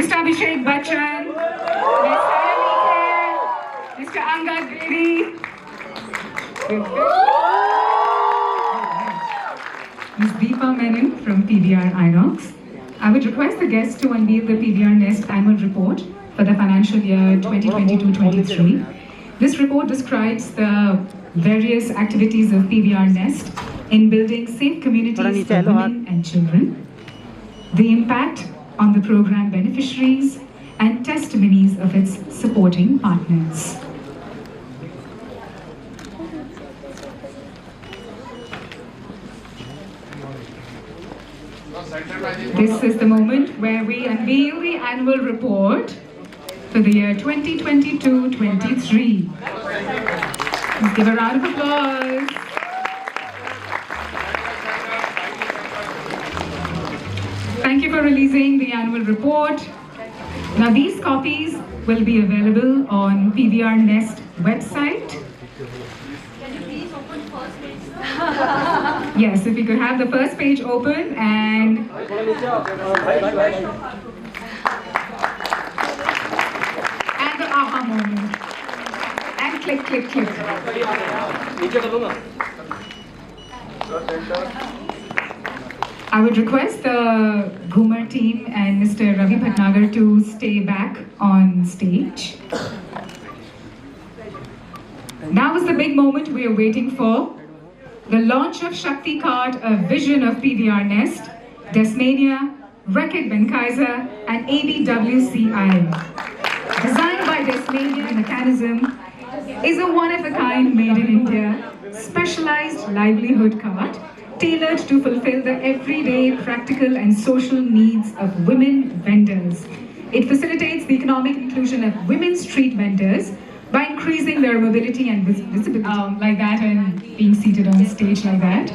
Mr. Abhishek Bachchan, Ms. Saiyami, Mr. Angad Bedi, Ms. Deepa Menon from PVR Inox. I would request the guests to unveil the PVR Nest annual report for the financial year 2022-23. This report describes the various activities of PVR Nest in building safe communities for women and children, the impact on the program beneficiaries, and testimonies of its supporting partners. This is the moment where we unveil the annual report for the year 2022-23. Let's give a round of applause. Thank you for releasing the annual report. Now these copies will be available on PVR Nest website. Can you please open first page? Yes, if we could have the first page open and the aha moment. And click, click, click. I would request the Ghoomar team and Mr. Ravi Bhatnagar to stay back on stage. Now is the big moment we are waiting for. The launch of Shakti Card, a vision of PVR Nest, Desmania, Reckitt Benckiser and ABWCI. Designed by Desmania Mechanism, is a one-of-a-kind made in India, specialized livelihood card tailored to fulfill the everyday practical and social needs of women vendors. It facilitates the economic inclusion of women street vendors by increasing their mobility and visibility like that and being seated on stage like that.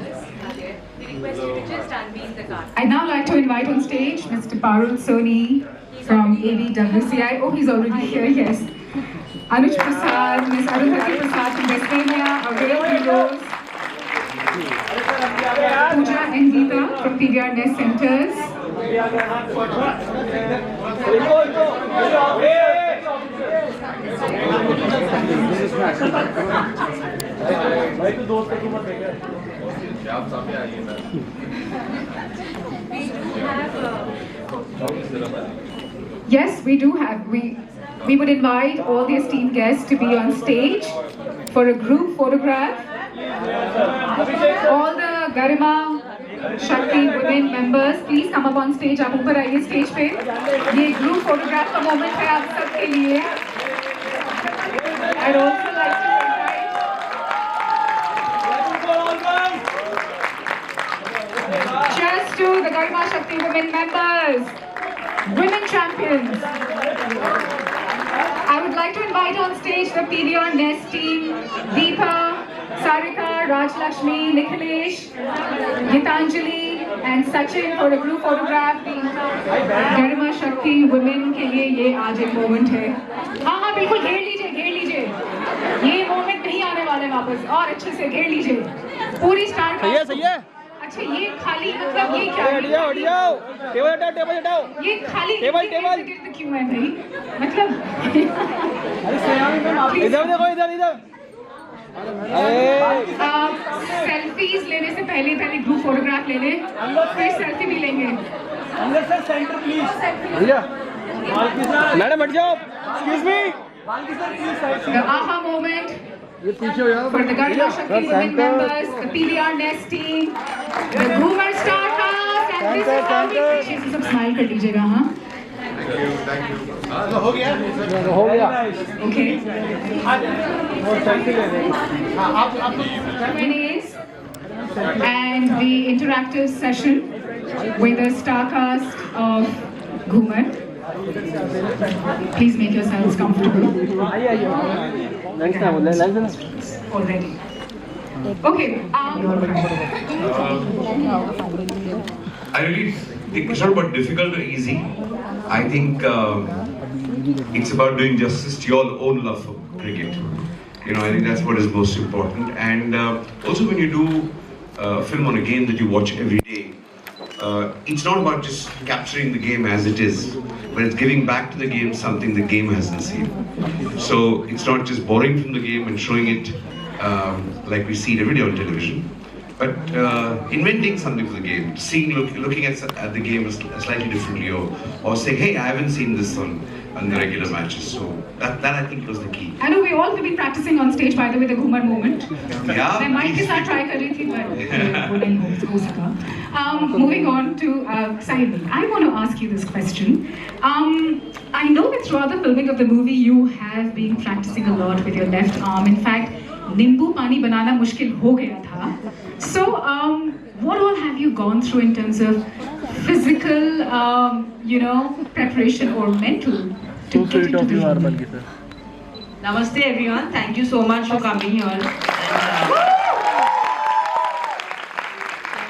We request you to just unveil the card. I'd now like to invite on stage Mr. Parul Soni from ABWCI. Oh, he's already here, yes. Anuj Prasad, Ms. Arundhati Prasad from Desmania, Avail Heroes, Pooja and Geeta from PVR Nest Centers. Yes, we do have. We would invite all the esteemed guests to be on stage for a group photograph. All the Garima Shakti women members, please come up on stage. आप ऊपर आइए stage पे. ये group photograph का moment है आप सबके लिए. I'd also like to invite cheers to the Garima Shakti women members, women champions. I would like to invite on stage the PVR Nest team, Deepa, Sarika, Rajlakshmi, Nikhilesh, Gitanjali and Sachin for a group photograph. Garima Shakti women के लिए ये आज एक moment है. हाँ हाँ बिल्कुल घेर लीजिए. ये moment नहीं आने वाले वापस और अच्छे से घेर लीजिए. पूरी स्टार का. सही है. अच्छा ये खाली मतलब ये क्या है? टेबल हटाओ. ये खाली टेबल क्यों है भाई? मतलब इधर देखो इधर. सेल्फीज लेने से पहले ग्रुप फोटोग्राफ ले ले, फिर सेल्फी भी लेंगे. अंदर सर सेंटर प्लीज. भैया मैडम हट जाओ. Excuse me. The aha moment ये पीछे हो यार. for the Garima Shakti women members, the PVR Nest team, the Ghoomar Star Cast, and this is how we finish. सब स्माइल कर दीजिएगा. हाँ हो गया. Okay. आप Q&As and the interactive session with the star cast of Ghoomar. Please make yourselves comfortable. Already. Okay. I really think it's not about difficult or easy. I think it's about doing justice to your own love for cricket. You know, I think that's what is most important. And also when you do film on a game that you watch every day, it's not about just capturing the game as it is. but it's giving back to the game something the game hasn't seen. So it's not just borrowing from the game and showing it like we see it every day on television, but inventing something for the game, looking at the game slightly differently, or saying, hey, I haven't seen this on the regular matches. So that I think was the key. I know we all have been practicing on stage, by the way, the Ghoomar moment. Yeah. मैं mic के साथ try कर रही थी, but वो नहीं हो सका. Moving on to Saiyami, I want to ask you this question. I know that throughout the filming of the movie, you have been practicing a lot with your left arm. In fact, नींबू पानी बनाना मुश्किल हो गया था. So, what all have you gone through in terms of physical, preparation or mental to get into the film? Namaste everyone. Thank you so much for coming here. And,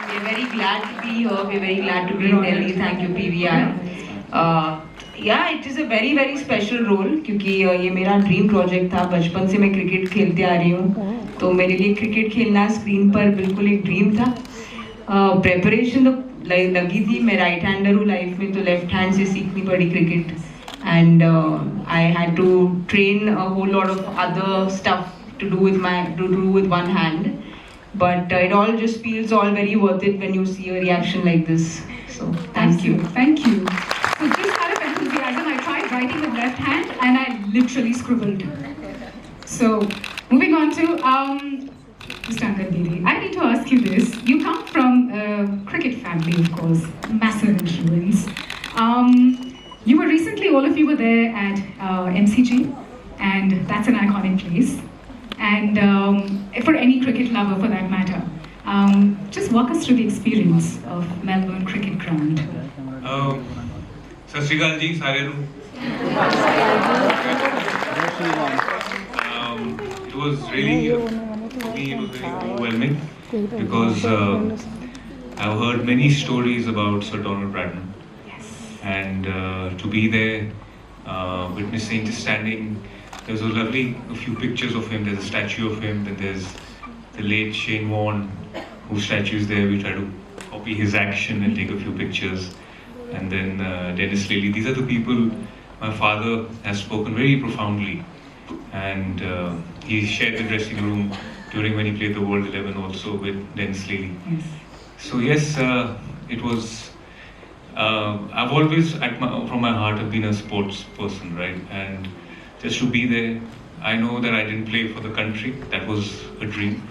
we're very glad to be here. We're very glad to be in Delhi. Thank you PVR. Yeah, it is a very very special role क्योंकि ये मेरा dream project था. बचपन से मैं cricket खेलते आ रही हूँ, तो मेरे लिए क्रिकेट खेलना स्क्रीन पर बिल्कुल एक ड्रीम था. प्रेपरेशन तो लगी थी. मैं राइट हैंडर हूँ लाइफ में, तो लेफ्ट हैंड से सीखनी पड़ी cricket. And I had to train a whole lot of other stuff to do with one hand, but it all just feels all very worth it when you see a reaction like this. So thank you. Thank you. So just out of enthusiasm, I tried writing with left hand and I literally scribbled. So moving on to Mr. Angad Didi, I need to ask you this. You come from a cricket family, of course, massive influence. You were recently, all of you were there at MCG, and that's an iconic place. And for any cricket lover for that matter, just walk us through the experience of Melbourne Cricket Ground. Sat Shri Akal ji, sare nu. It was really, for me, it was very overwhelming because I've heard many stories about Sir Donald Bradman. And to be there, witnessing, just standing, there's a few pictures of him. There's a statue of him. Then there's the late Shane Warne, whose statue is there. We try to copy his action and take a few pictures. And then Dennis Lilly. These are the people my father has spoken very profoundly. And he shared the dressing room during when he played the World 11 also with Dennis Lilly. Yes. So yes, it was. I've always, from my heart, have been a sports person, right? And just to be there, I know that I didn't play for the country. That was a dream.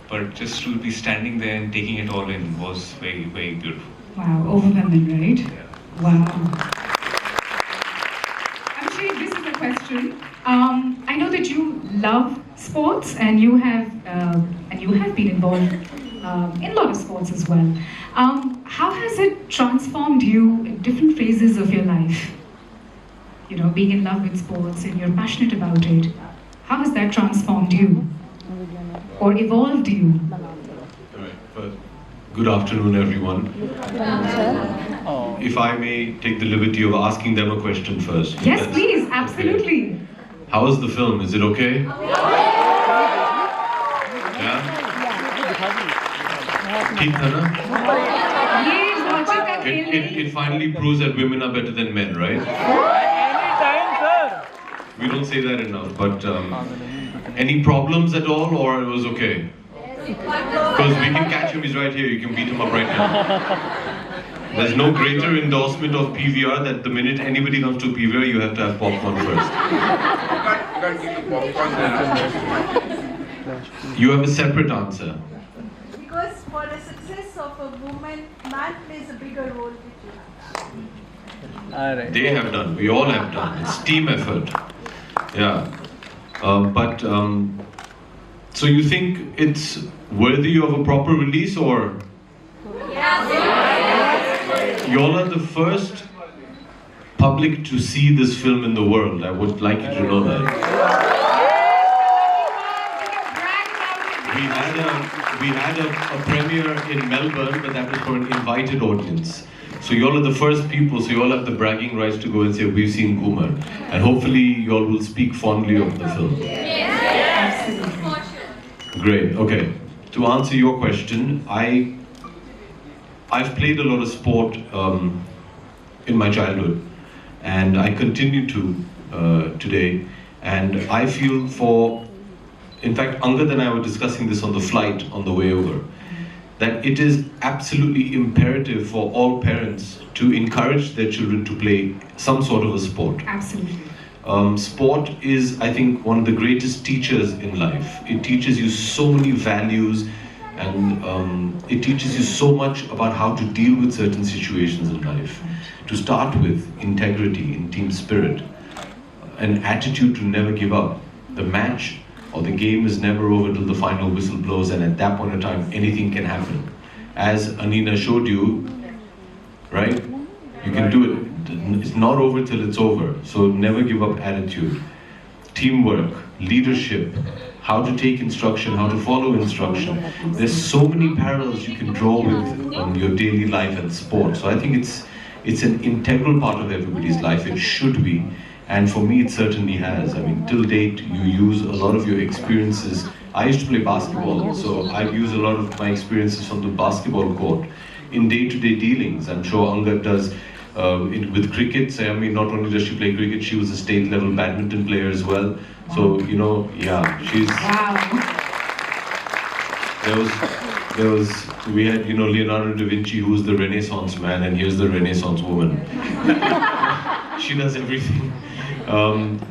But just to be standing there and taking it all in was very, very beautiful. Wow, overwhelming, right? Yeah. Wow. Abhishek, this is a question. I know that you love sports and you have been involved in a lot of sports as well. How has it transformed you in different phases of your life? You know, being in love with sports and you're passionate about it. How has that transformed you? Or evolved you? Good afternoon, everyone. If I may take the liberty of asking them a question first. Yes, please, absolutely. Okay. How is the film? Is it okay? Yeah? ठीक था ना? It finally proves that women are better than men, right? Anytime, sir. We don't say that enough, but any problems at all, or it was okay? Because we can catch him, he's right here, you can beat him up right now. There's no greater endorsement of PVR that the minute anybody comes to PVR, you have to have popcorn first. You have a separate answer. Because for the success of a woman, man plays a bigger role which you have. Alright. They have done, we all have done. It's team effort. Yeah. So you think it's worthy of a proper release, or? Yes. You all are the first public to see this film in the world. I would like you to know that. We had a premiere in Melbourne, but that was for an invited audience. So you all are the first people, so you all have the bragging rights to go and say, we've seen Ghoomar. And hopefully you all will speak fondly of the film. Great, okay. To answer your question, I've played a lot of sport in my childhood. and I continue to today. And I feel in fact, Angad and I were discussing this on the flight on the way over, that it is absolutely imperative for all parents to encourage their children to play some sort of a sport. Absolutely. Sport is, I think, one of the greatest teachers in life. It teaches you so many values, and it teaches you so much about how to deal with certain situations in life. To start with, integrity in team spirit, an attitude to never give up. The match or the game is never over till the final whistle blows, and at that point in time, anything can happen. As Anina showed you, right? You can do it. It's not over till it's over. So never give up attitude. Teamwork, leadership, how to take instruction, how to follow instruction. There's so many parallels you can draw with your daily life and sport. So I think it's an integral part of everybody's life. It should be. And for me, it certainly has. I mean, till date, you use a lot of your experiences. I used to play basketball, so I've used a lot of my experiences from the basketball court in day-to-day dealings. I'm sure Angad does. With cricket, Saiyami, not only does she play cricket, she was a state-level badminton player as well. So, you know, yeah, she's... Wow. We had, you know, Leonardo da Vinci, who was the Renaissance man, and here's the Renaissance woman. She does everything.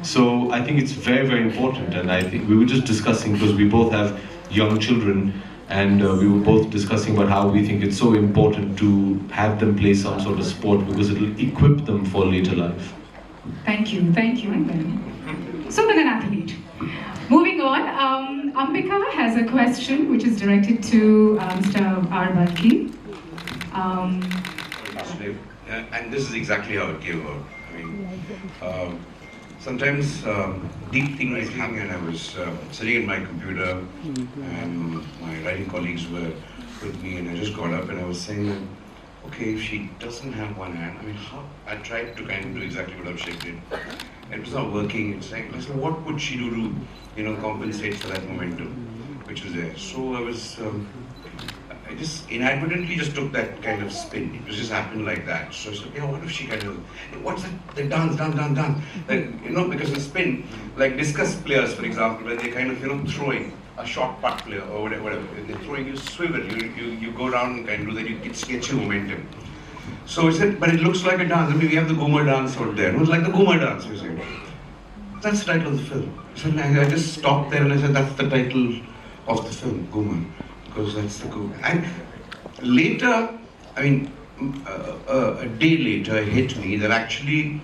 So I think it's very, very important, and I think we were just discussing, because we both have young children, and we were both discussing about how we think it's so important to have them play some sort of sport, because it'll equip them for later life. Thank you, Angan. So, with an athlete. Moving on, Ambika has a question which is directed to Mr. R. Balki. And this is exactly how it came out. I mean, sometimes deep things happen. I was sitting in my computer, and my writing colleagues were with me, and I just got up and I was saying that, okay, if she doesn't have one hand, I mean, how? I tried to kind of do exactly what Abhishek did. It was not working. It's like, listen, what would she do to, you know, compensate for that momentum which was there? So I was, I just inadvertently just took that kind of spin. It was just happened like that. So I said, yeah, what if she kind of, what's that? They dance. Like, you know, because the spin, like discus players, for example, where they kind of, you know, throwing a short putt player or whatever, they're throwing, you swivel, you go down and kind of do that, you get your momentum. So I said, but it looks like a dance. I mean, we have the Ghoomar dance out there. It was like the Ghoomar dance, you see. That's the title of the film. So I just stopped there and I said, that's the title of the film, Ghoomar, because that's the Ghoomar. And later, I mean, a day later, it hit me that actually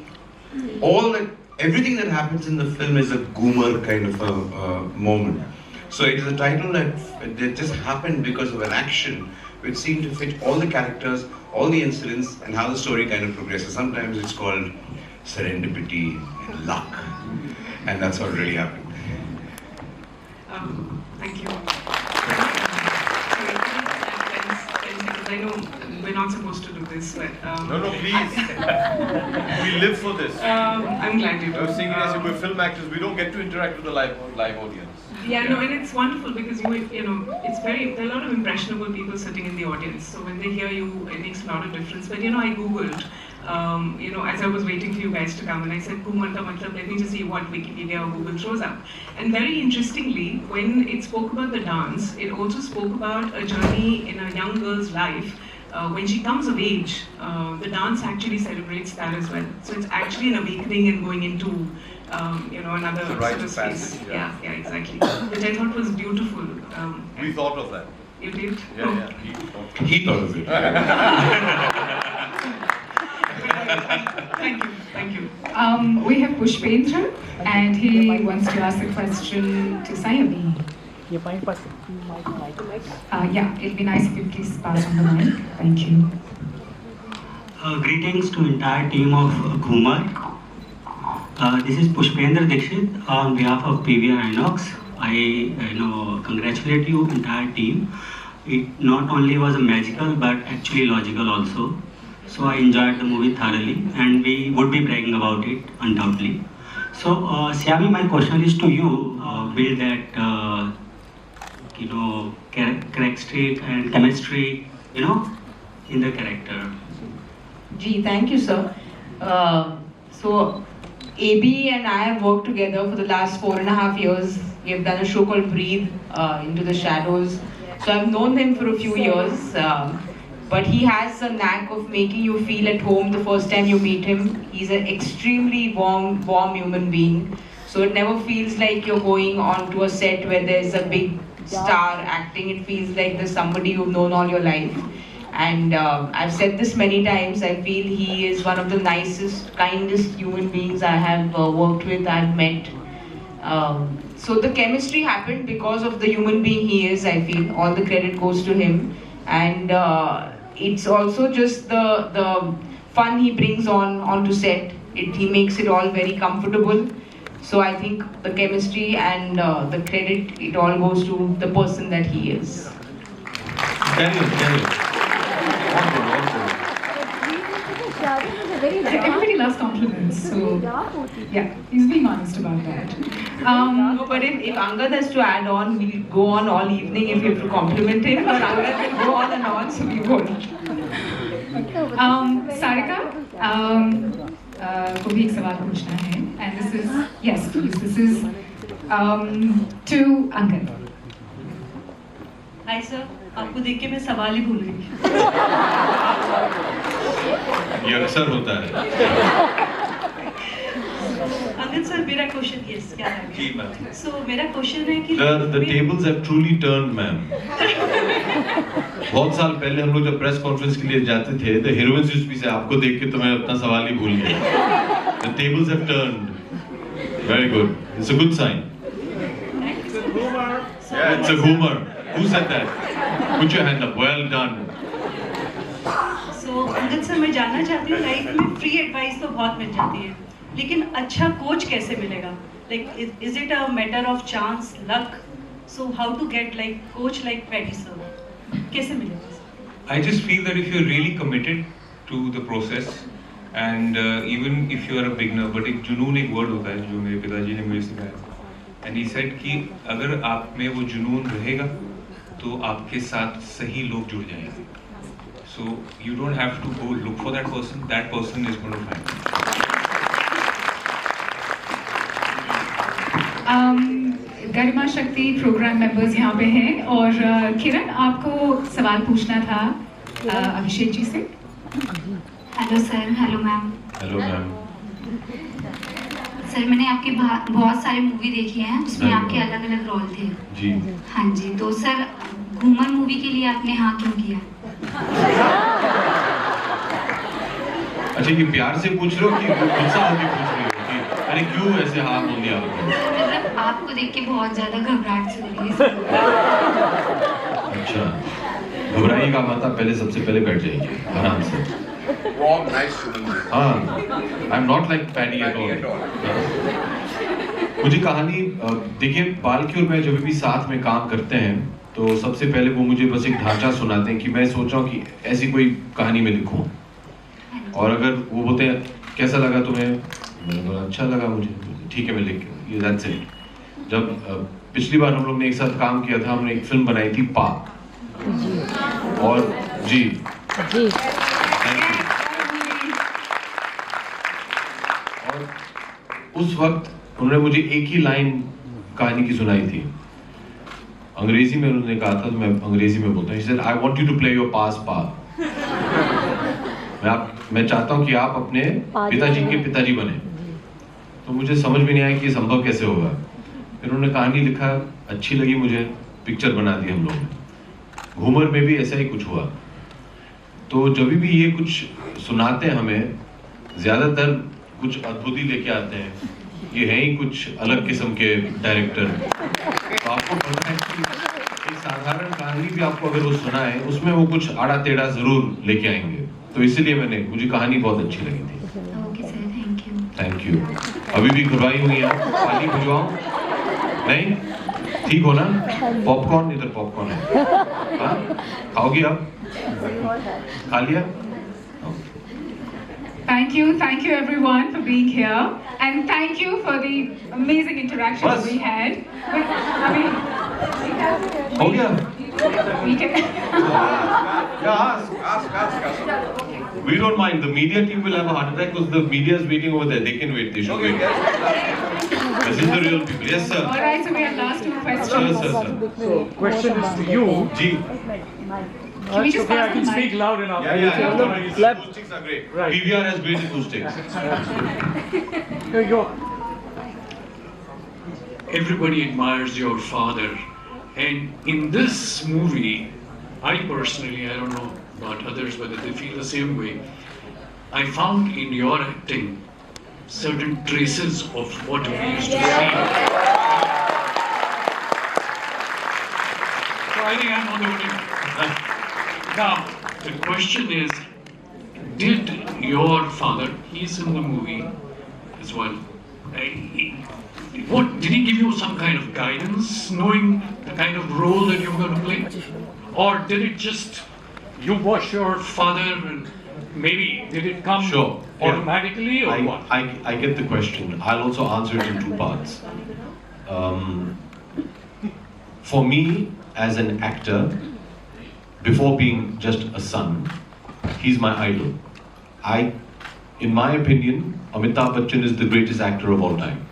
everything that happens in the film is a Ghoomar kind of a moment. So it is a title that just happened because of an action which seemed to fit all the characters, all the incidents, and how the story kind of progresses. Sometimes it's called serendipity and luck, and that's what really happened. Thank you. I know we're not supposed to do this, but... No, please. We live for this. I'm glad you do. I was saying, as we're film actors, we don't get to interact with the live audience. Yeah, no, and it's wonderful because you know, there are a lot of impressionable people sitting in the audience. So when they hear you, it makes a lot of difference. But you know, I googled, you know, as I was waiting for you guys to come, and I said, Ghoomar ka matlab, let me just see what Wikipedia or Google throws up. And very interestingly, when it spoke about the dance, it also spoke about a journey in a young girl's life. When she comes of age, the dance actually celebrates that as well. So it's actually an awakening and going into, you know, another sort of space. Yeah, exactly. Which I thought was beautiful. We thought of that. You did? Yeah. He thought of it. Thank you. We have Pushpendra, and he wants to ask a question to Saiyami. Yeah, it'll be nice if you please pass on the mic. Thank you. Greetings to entire team of Ghoomar. This is Pushpendra Dixit on behalf of PVR Inox. I congratulate you entire team. It not only was a magical but actually logical also. So I enjoyed the movie thoroughly and we would be bragging about it undoubtedly. So Saiyami, my question is to you. Will that characteristic and chemistry, in the character? Gee, thank you, sir. So AB and I have worked together for the last 4.5 years. We have done a show called Breathe, Into the Shadows. So I've known him for a few years, but he has a knack of making you feel at home the first time you meet him. He's an extremely warm human being. So it never feels like you're going onto a set where there's a big star acting. It feels like there's somebody you've known all your life. And I've said this many times, I feel he is one of the nicest, kindest human beings I have worked with, I've met. So the chemistry happened because of the human being he is, I feel. All the credit goes to him. And it's also just the fun he brings onto set. He makes it all very comfortable. So I think the chemistry and the credit, it all goes to the person that he is. Everybody loves compliments, so yeah, he's being honest about that. No, but if Angad has to add on, we'll go on all evening if you have to compliment him. But Angad will go on and on, so we won't. Sarika, को भी एक सवाल पूछना है, and this is yes, please. This is to Angad. Hi sir, आपको देख के मैं सवाल ही भूल गई. ये अक्सर होता है. अंगद सर, मेरा क्वेश्चन यस क्या है? जी मैम. So मेरा क्वेश्चन है कि The tables have truly turned, ma'am. बहुत साल पहले हम लोग जब प्रेस कॉन्फ्रेंस के लिए जाते थे, the heroines used to say, आपको देख के तो मैं अपना सवाल ही भूल गया. The tables have turned. Very good. It's a good sign. Yeah, it's a Ghoomar. Who said that? Put your hand up. Well done. So Angad sir, मैं जानना चाहती हूँ, लाइफ में फ्री एडवाइस तो बहुत मिल जाती है, लेकिन अच्छा कोच कैसे मिलेगा? Like, is it a matter of chance, luck? So how to get like coach like Patty sir? कैसे मिलेगा? I just feel that if you're really committed to the process and even if you are a beginner, but एक जुनून एक word होता है जो मेरे पिताजी ने मुझे सिखाया, and he said कि अगर आप में वो जुनून रहेगा तो आपके साथ सही लोग जुड़ जाएंगे. So you don't have to go look for that person is going to find you. गरिमा शक्ति प्रोग्राम मेंबर्स यहाँ पे हैं और किरण, आपको सवाल पूछना था अभिषेक जी से. Hello sir. Hello ma'am. Hello ma'am. Sir, मैंने आपकी बहुत सारी मूवी देखी हैं, उसमें आपके अलग अलग रोल थे. जी. हाँ जी. तो सर, घूमर मूवी के लिए आपने हाँ क्यों किया? अच्छा, ये प्यार से पूछ रहे हो कि गुस्सा होकर पूछ रहे हो कि अरे क्यों ऐसे हाँ बोल दिया आपने? मतलब आपको देख के बहुत ज्यादा घबराहट सी हो रही है. अच्छा, घबराइएगा मत, आप पहले सबसे पहले बैठ जाइए आराम से. हाँ, I am not like paddy at all. मुझे कहानी देखिए, बालकी और मैं जब भी साथ में काम करते हैं तो सबसे पहले वो मुझे बस एक ढांचा सुनाते हैं कि मैं सोच रहा हूँ कि ऐसी कोई कहानी में लिखूं, और अगर वो बोलते हैं कैसा लगा तुम्हें, मैंने बोला अच्छा लगा मुझे, ठीक है मैं लिख ये दैट्स इट. जब पिछली बार हम लोग ने एक साथ काम किया था, हमने एक फिल्म बनाई थी पाक, और जी और उस वक्त उन्होंने मुझे एक ही लाइन कहानी की सुनाई थी. अंग्रेजी में उन्होंने कहा था, तो मैं अंग्रेजी में बोलता हूँ. He said, I want you to play your past part. मैं चाहता हूँ कि आप अपने पिताजी के पिताजी बने. तो मुझे समझ में नहीं आया कि ये संभव कैसे होगा. फिर उन्होंने कहानी लिखा, अच्छी लगी मुझे, पिक्चर बना दी हम लोगों ने. घूमर में भी ऐसा ही कुछ हुआ. तो जब भी ये कुछ सुनाते हैं हमें, ज्यादातर कुछ अद्भुत ही लेके आते हैं. ये हैं ही कुछ अलग किस्म के डायरेक्टर. तो आपको पता है कि एक साधारण कहानी भी आपको अगर वो सुनाए, उसमें वो कुछ आड़ा टेढ़ा जरूर लेके आएंगे. तो इसीलिए मुझे कहानी बहुत अच्छी लगी थी. Okay sir, thank you. Thank you. अभी भी घबराई हुई हैं, पानी भिजवाऊं? नहीं, ठीक हो ना? पॉपकॉर्न, इधर पॉपकॉर्न है. हाँ, खाओगी आप? खा लिया? Thank you everyone for being here, and thank you for the amazing interaction Bas. we had. I mean, हो गया? we can. क्या? ask. We don't mind. The media team will have a heart attack because the media is waiting over there. They can wait. They should wait. This is the real people. Yes, sir. All right, so we have last two questions. Sir, sir. So, question is to you. G. Can we just I pass can the speak mic? loud enough. Yeah. Clap. Acoustics are great. Right. PVR has great acoustics. Here you go. Everybody admires your father, and in this movie, I personally, I don't know about others whether they feel the same way, I found in your acting certain traces of what we used to see. So I think I'm on the winning. Now, the question is, did your father, he's in the movie as well, what did he give you some kind of guidance, knowing the kind of role that you're going to play, or did it just you watch your father and maybe did it come automatically or what? I get the question. I'll also answer it in two parts. For me, as an actor, before being just a son, he's my idol. In my opinion, Amitabh Bachchan is the greatest actor of all time.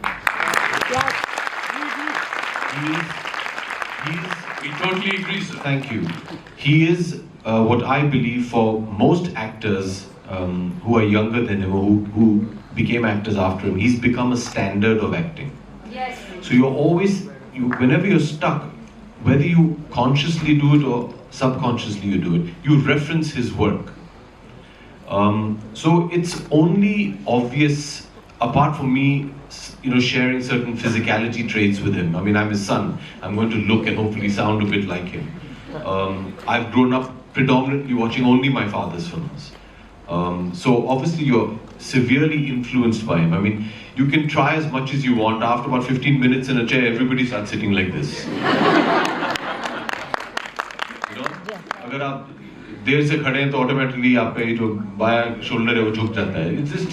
We totally agree, sir. Thank you. He is what I believe for most actors who are younger than him, who became actors after him, he's become a standard of acting. Yes. So you're always, whenever you're stuck, whether you consciously do it or subconsciously you do it, you reference his work. So it's only obvious, apart from me, sharing certain physicality traits with him. I mean, I'm his son. I'm going to look and hopefully sound a bit like him. I've grown up predominantly watching only my father's films. So obviously you're severely influenced by him. I mean, you can try as much as you want. After about 15 minutes in a chair, everybody starts sitting like this. अगर आप देर से खड़े हैं तो automatically आपका ये जो बायां shoulder है वो झुक जाता है.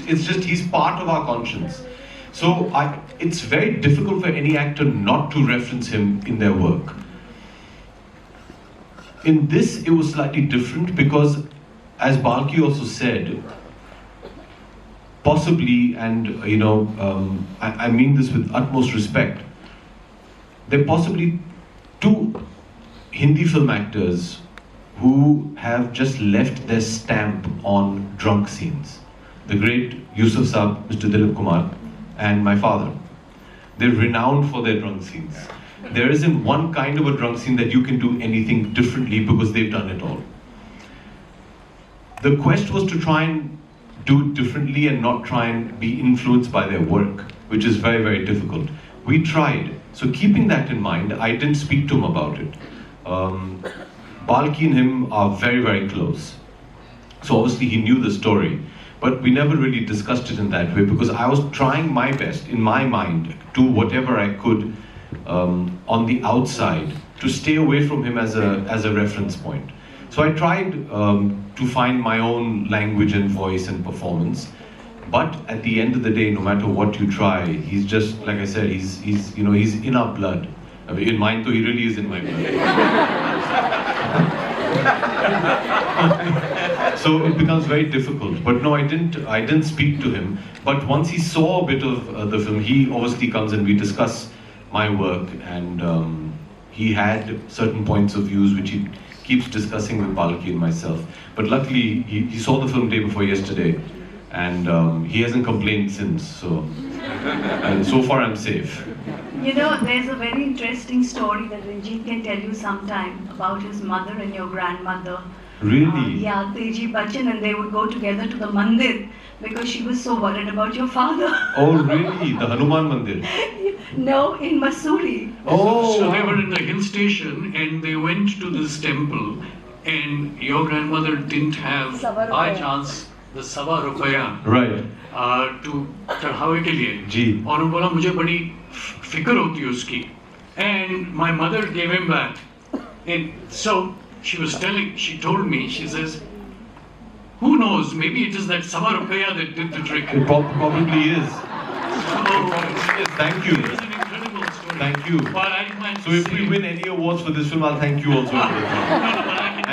It's just he's part of our conscience. So it's very difficult for any actor not to reference him in their work. In this, it was slightly different because, as Balki also said, possibly, and I mean this with utmost respect, there are possibly two Hindi film actors who have just left their stamp on drunk scenes. The great Yusuf Saab, Mr. Dilip Kumar, and my father. They're renowned for their drunk scenes. There isn't one kind of a drunk scene that you can do anything differently because they've done it all. The quest was to try and do it differently and not try and be influenced by their work, which is very, very difficult. We tried. So keeping that in mind, I didn't speak to him about it. Balki and him are very, very close. So obviously he knew the story. But we never really discussed it in that way because I was trying my best, in my mind, to do whatever I could on the outside to stay away from him as a reference point. So I tried to find my own language and voice and performance. But at the end of the day, no matter what you try, he's just, like I said, he's in our blood. I mean, in mine, though, he really is in my blood. So it becomes very difficult. But no, I didn't speak to him. But once he saw a bit of the film, he obviously comes and we discuss my work, and he had certain points of views which he keeps discussing with Balki and myself. But luckily, he saw the film day before yesterday, and he hasn't complained since. And so far I'm safe. There's a very interesting story that Ranjit can tell you sometime about his mother and your grandmother. Really? Yeah, Teji Bachchan, and they would go together to the mandir because she was so worried about your father. Oh, really? The Hanuman Mandir? No, in Masuri. Oh. So they were in the hill station and they went to this temple, and your grandmother didn't have, by chance, the Sawa Rupaya. Right. To चढ़ावे के लिए. जी. और उन्होंने बोला मुझे बड़ी फिक्र होती है उसकी. And my mother gave him that. And so she told me, she says, who knows, maybe it is that Sawa Rupaya that did the trick. It probably is. Thank you. It was an incredible story. Thank you. But I So if we win any awards for this film, I'll thank you also.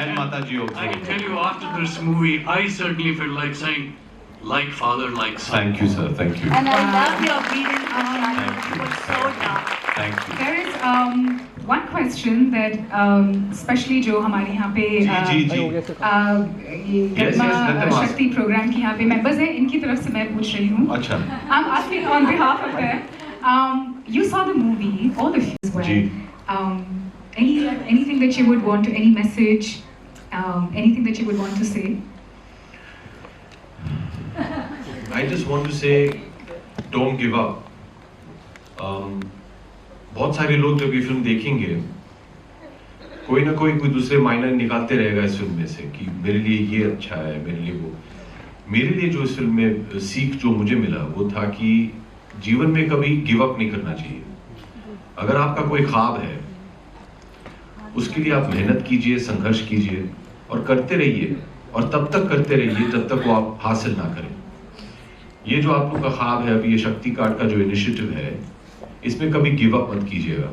And Mataji also. I can tell you, after this movie, I certainly felt like saying, like father, like son. Thank you, sir. Thank you. And I love your breathing channel. It was so dark. Thank you. There is one question that especially जो हमारे यहाँ पे ये गरमा शक्ति programme की यहाँ पे members हैं, इनकी तरफ से मैं पूछ रही हूँ. अच्छा. I'm asking on behalf of them. You saw the movie, all of you as well. Anything that you would want to, any message, anything that you would want to say? I just want to say, don't give up. बहुत सारे लोग जब ये film देखेंगे, कोई ना कोई दूसरे मायने निकालते रहेगा इस फिल्म में से कि मेरे लिए ये अच्छा है, मेरे लिए वो. मेरे लिए जो इस फिल्म में सीख जो मुझे मिला वो था कि जीवन में कभी गिव अप नहीं करना चाहिए. अगर आपका कोई ख्वाब है, उसके लिए आप मेहनत कीजिए, संघर्ष कीजिए और करते रहिए, और तब तक करते रहिए जब तक वो आप हासिल ना करें. ये जो आप लोग का ख्वाब है, अभी ये शक्ति कार्ड का जो इनिशिएटिव है, इसमें कभी गिव अप मत कीजिएगा,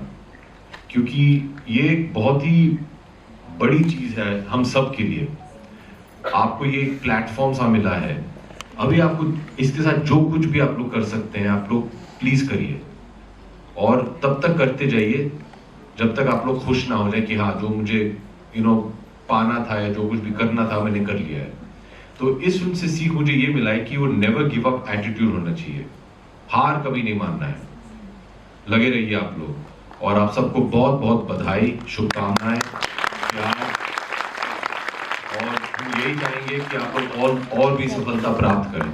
क्योंकि ये एक बहुत ही बड़ी चीज है हम सब के लिए. आपको ये एक प्लेटफॉर्म सा मिला है. अभी आपको इसके साथ जो कुछ भी आप लोग कर सकते हैं, आप लोग प्लीज करिए, और तब तक करते जाइए जब तक आप लोग खुश ना हो जाए कि हाँ, जो मुझे पाना था या जो कुछ भी करना था मैंने कर लिया है. तो इस फिल्म से सीख मुझे ये मिला है कि वो नेवर गिव अप एटीट्यूड होना चाहिए. हार कभी नहीं मानना है. लगे रहिए आप लोग, और आप सबको बहुत बहुत बधाई, शुभकामनाएं, प्यार, और हम यही चाहेंगे कि आप लोग और भी सफलता प्राप्त करें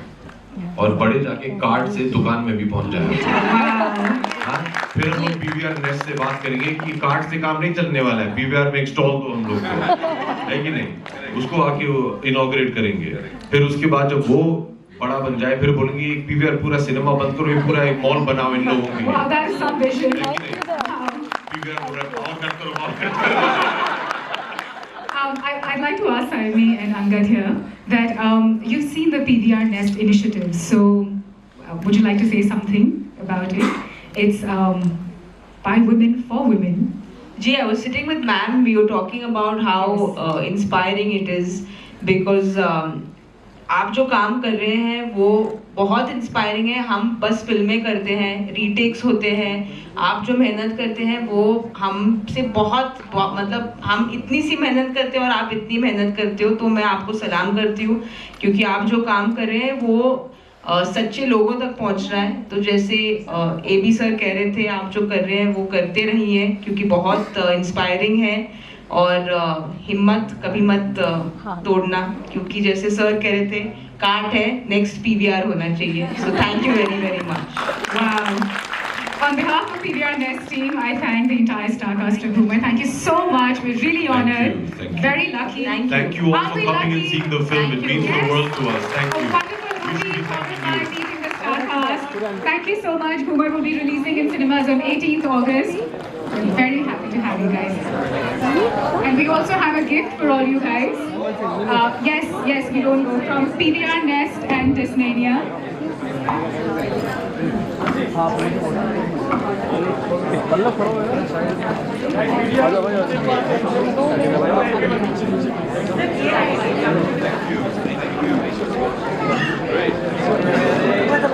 और बड़े जाके कार्ड से दुकान में भी पहुंच जाए. हाँ, फिर हम लोग पीवीआर नेस्ट से बात करेंगे कि कार्ड से काम नहीं चलने वाला है, पीवीआर में एक स्टॉल तो हम लोग को है कि नहीं, उसको आके इनॉग्रेट करेंगे. फिर उसके बाद जब वो बड़ा बन जाए, फिर बोलेंगे एक पीवीआर पूरा सिनेमा बंद करो, ये पूरा एक मॉल बनाओ इन लोगों के लिए. पीवीआर पूरा और कट करो. I'd like to ask Saiyami and Angad here that you've seen the PVR Nest initiative, so would you like to say something about it? It's by women for women. Ji, I was sitting with ma'am. We were talking about how inspiring it is because आप जो काम कर रहे हैं वो बहुत inspiring है. हम बस फिल्में करते हैं, रीटेक्स होते हैं. आप जो मेहनत करते हैं वो हमसे बहुत मतलब हम इतनी सी मेहनत करते हैं और आप इतनी मेहनत करते हो, तो मैं आपको सलाम करती हूँ, क्योंकि आप जो काम कर रहे हैं वो सच्चे लोगों तक पहुँच रहा है. तो जैसे AB सर कह रहे थे, आप जो कर रहे हैं वो करते रहिए, क्योंकि बहुत इंस्पायरिंग है. और हिम्मत कभी मत तोड़ना, क्योंकि जैसे सर कह रहे थे, काट है, नेक्स्ट PVR होना चाहिए. So thank you very very much. On behalf of PVR Nest team, I thank the entire star cast of Ghoomar. Thank you so much. We're really honored. Very lucky. Thank you all for coming and seeing the film. It means the world to us. Thank you. Wonderful movie followed by meeting the star cast. Thank you so much. Ghoomar will be releasing in cinemas on 18th August. We're very happy to have you guys. And we also have a gift for all you guys. Yes, we don't go from PVR Nest and Disneyania. Thank you.